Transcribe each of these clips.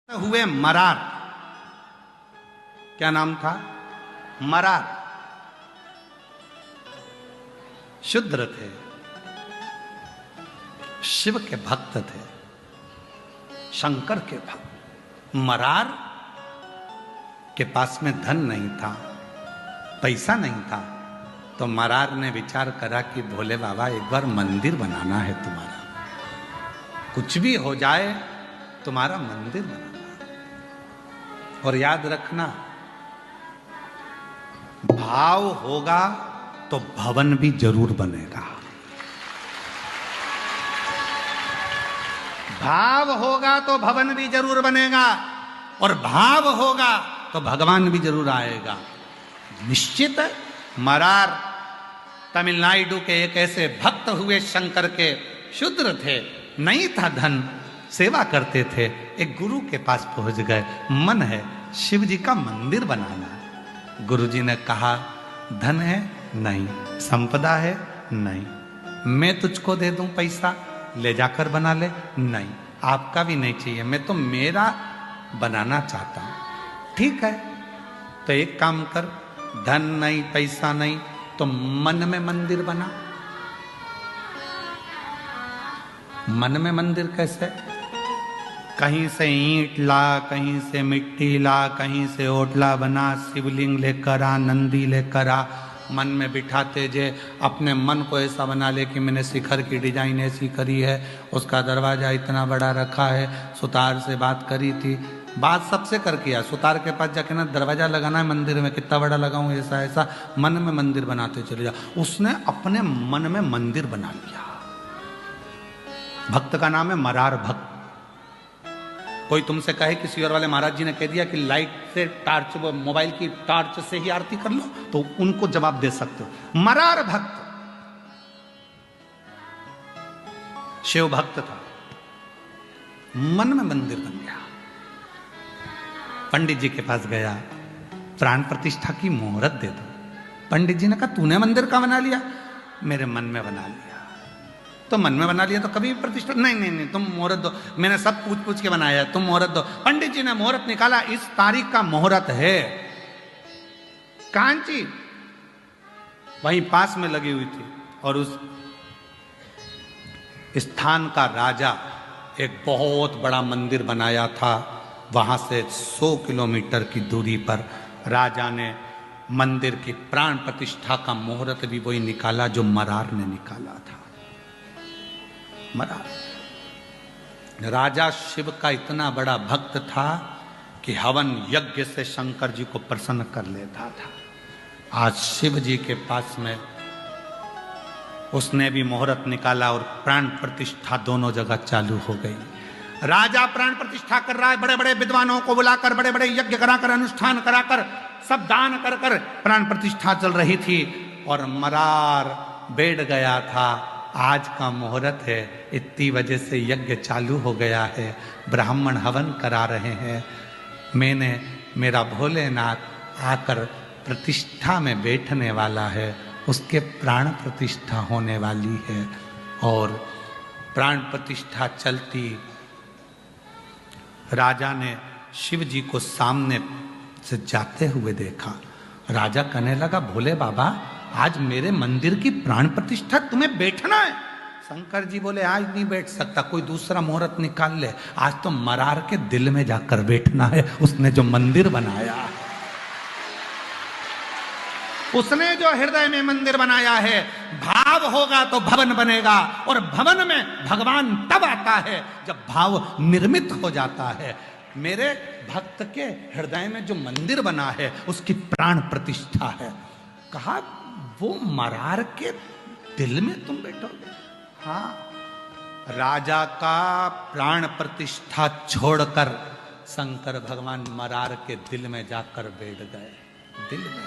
हुए मरार। क्या नाम था? मरार। शूद्र थे, शिव के भक्त थे, शंकर के भक्त। मरार के पास में धन नहीं था, पैसा नहीं था, तो मरार ने विचार करा कि भोले बाबा एक बार मंदिर बनाना है तुम्हारा, कुछ भी हो जाए तुम्हारा मंदिर बनाना। और याद रखना, भाव होगा तो भवन भी जरूर बनेगा। भाव होगा तो भवन भी जरूर बनेगा, और भाव होगा तो भगवान भी जरूर आएगा। निश्चित है। मरार तमिलनाडु के एक ऐसे भक्त हुए शंकर के, शूद्र थे, नहीं था धन, सेवा करते थे। एक गुरु के पास पहुंच गए, मन है शिव जी का मंदिर बनाना। गुरुजी ने कहा, धन है? नहीं। संपदा है? नहीं। मैं तुझको दे दूं पैसा, ले जाकर बना ले? नहीं। आपका भी नहीं चाहिए, मैं तो मेरा बनाना चाहता हूं। ठीक है, तो एक काम कर, धन नहीं, पैसा नहीं, तो मन में मंदिर बना। मन में मंदिर कैसे? कहीं से ईंट ला, कहीं से मिट्टी ला, कहीं से ओटला बना, शिवलिंग लेकर आ, नंदी लेकर आ, मन में बिठाते जे अपने मन को ऐसा बना ले कि मैंने शिखर की डिजाइन ऐसी करी है, उसका दरवाजा इतना बड़ा रखा है, सुतार से बात करी थी। बात सबसे कर किया, सुतार के पास जाके ना दरवाजा लगाना है मंदिर में, कितना बड़ा लगाऊं, ऐसा ऐसा, मन में मंदिर बनाते चले जा। उसने अपने मन में मंदिर बना लिया। भक्त का नाम है मरार भक्त। कोई तुमसे कहे किसी और वाले महाराज जी ने कह दिया कि लाइट से टार्च, वो मोबाइल की टार्च से ही आरती कर लो, तो उनको जवाब दे सकते हो। मरार भक्त शिव भक्त था, मन में मंदिर बन गया। पंडित जी के पास गया, प्राण प्रतिष्ठा की मुहूर्त दे दो। पंडित जी ने कहा, तूने मंदिर का बना लिया? मेरे मन में बना लिया। तो मन में बना लिया तो कभी प्रतिष्ठा? नहीं नहीं नहीं, तुम मुहूर्त दो, मैंने सब पूछ पूछ के बनाया, तुम मुहूर्त दो। पंडित जी ने मुहूर्त निकाला, इस तारीख का मुहूर्त है। कांची वहीं पास में लगी हुई थी, और उस स्थान का राजा एक बहुत बड़ा मंदिर बनाया था। वहां से 100 किलोमीटर की दूरी पर राजा ने मंदिर की प्राण प्रतिष्ठा का मुहूर्त भी वही निकाला जो मरार ने निकाला था। मरार राजा शिव का इतना बड़ा भक्त था कि हवन यज्ञ से शंकर जी को प्रसन्न कर लेता था। आज शिव जी के पास में उसने भी मुहूर्त निकाला और प्राण प्रतिष्ठा दोनों जगह चालू हो गई। राजा प्राण प्रतिष्ठा कर रहा है, बड़े बड़े विद्वानों को बुलाकर, बड़े बड़े यज्ञ कराकर, अनुष्ठान कराकर, सब दान कर कर प्राण प्रतिष्ठा चल रही थी। और मरार बैठ गया था, आज का मुहूर्त है, इतनी वजह से यज्ञ चालू हो गया है, ब्राह्मण हवन करा रहे हैं, मैंने, मेरा भोलेनाथ आकर प्रतिष्ठा में बैठने वाला है, उसके प्राण प्रतिष्ठा होने वाली है। और प्राण प्रतिष्ठा चलती, राजा ने शिव जी को सामने से जाते हुए देखा। राजा कहने लगा, भोले बाबा, आज मेरे मंदिर की प्राण प्रतिष्ठा, तुम्हें बैठना है? शंकर जी बोले, आज नहीं बैठ सकता, कोई दूसरा मुहूर्त निकाल ले, आज तो मरार के दिल में जाकर बैठना है, उसने जो मंदिर बनाया, उसने जो हृदय में मंदिर बनाया है। भाव होगा तो भवन बनेगा, और भवन में भगवान तब आता है जब भाव निर्मित हो जाता है। मेरे भक्त के हृदय में जो मंदिर बना है, उसकी प्राण प्रतिष्ठा है। कहा, वो मरार के दिल में तुम बैठोगे? हाँ। राजा का प्राण प्रतिष्ठा छोड़कर शंकर भगवान मरार के दिल में जाकर बैठ गए। दिल में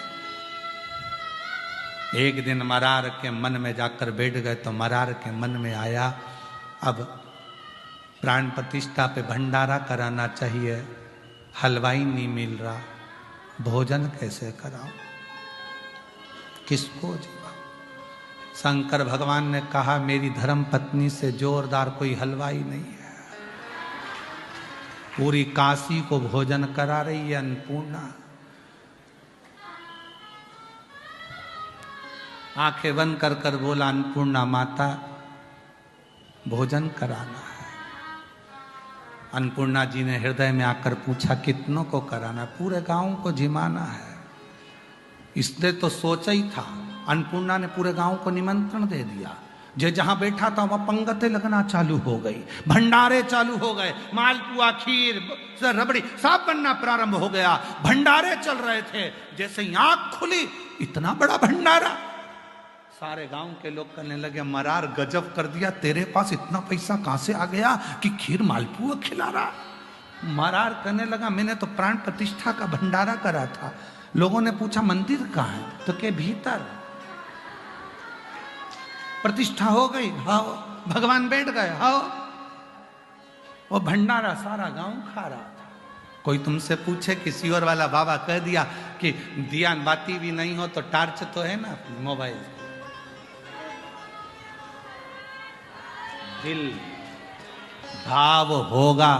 एक दिन मरार के मन में जाकर बैठ गए, तो मरार के मन में आया, अब प्राण प्रतिष्ठा पे भंडारा कराना चाहिए, हलवाई नहीं मिल रहा, भोजन कैसे कराऊं, किसको जीवा? शंकर भगवान ने कहा, मेरी धर्म पत्नी से जोरदार कोई हलवाई नहीं है, पूरी काशी को भोजन करा रही है अन्नपूर्णा। आंखें बंद कर कर बोला, अन्नपूर्णा माता भोजन कराना है। अन्नपूर्णा जी ने हृदय में आकर पूछा, कितनों को कराना? पूरे गांव को जिमाना है। इसने तो सोचा ही था। अन्नपूर्णा ने पूरे गांव को निमंत्रण दे दिया। जो जहां बैठा था वहां पंगतें लगना चालू हो गई, भंडारे चालू हो गए, मालपुआ, खीर, रबड़ी सब बनना प्रारंभ हो गया। भंडारे चल रहे थे। जैसे ही आंख खुली, इतना बड़ा भंडारा। सारे गांव के लोग कहने लगे, मरार गजब कर दिया, तेरे पास इतना पैसा कहां से आ गया कि खीर मालपुआ खिला रहा? मरार कहने लगा, मैंने तो प्राण प्रतिष्ठा का भंडारा करा था। लोगों ने पूछा, मंदिर कहां है? तो के भीतर प्रतिष्ठा हो गई। हाँ, भगवान बैठ गए। हाँ, वो भंडारा सारा गांव खा रहा था। कोई तुमसे पूछे, किसी और वाला बाबा कह दिया कि दिया बाती भी नहीं हो तो टार्च तो है ना मोबाइल। दिल भाव होगा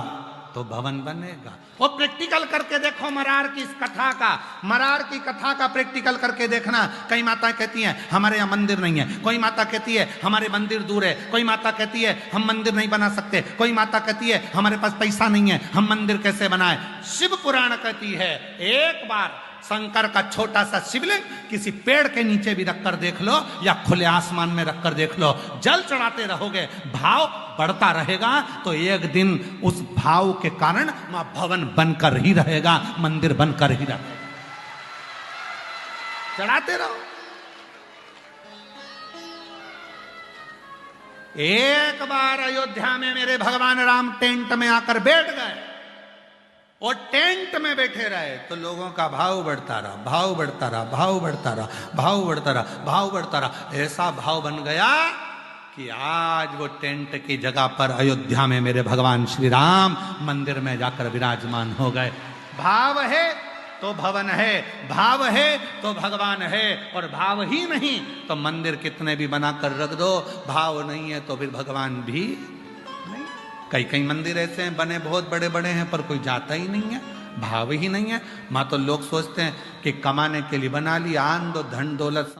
तो भवन बनेगा। वो प्रैक्टिकल करके देखो मरार की इस कथा का, मरार की कथा का प्रैक्टिकल करके देखना। कई माता कहती हैं हमारे यहाँ मंदिर नहीं है, कोई माता कहती है हमारे मंदिर दूर है, कोई माता कहती है हम मंदिर नहीं बना सकते, कोई माता कहती है हमारे पास पैसा नहीं है, हम मंदिर कैसे बनाए। शिव पुराण कहती है, एक बार शंकर का छोटा सा शिवलिंग किसी पेड़ के नीचे भी रखकर देख लो या खुले आसमान में रखकर देख लो, जल चढ़ाते रहोगे, भाव बढ़ता रहेगा तो एक दिन उस भाव के कारण वहां भवन बनकर ही रहेगा, मंदिर बनकर ही रहेगा। चढ़ाते रहो। एक बार अयोध्या में मेरे भगवान राम टेंट में आकर बैठ गए और टेंट में बैठे रहे तो लोगों का भाव बढ़ता रहा, भाव बढ़ता रहा, भाव बढ़ता रहा, भाव बढ़ता रहा, भाव बढ़ता रहा। ऐसा भाव बन गया कि आज वो टेंट की जगह पर अयोध्या में मेरे भगवान श्री राम मंदिर में जाकर विराजमान हो गए। भाव है तो भवन है, भाव है तो भगवान है, और भाव ही नहीं तो मंदिर कितने भी बनाकर रख दो, भाव नहीं है तो फिर भगवान भी नहीं। कई कई मंदिर ऐसे हैं बने बहुत बड़े बड़े हैं पर कोई जाता ही नहीं है, भाव ही नहीं है। मां तो लोग सोचते हैं कि कमाने के लिए बना लिया, आन दो, धन दौलत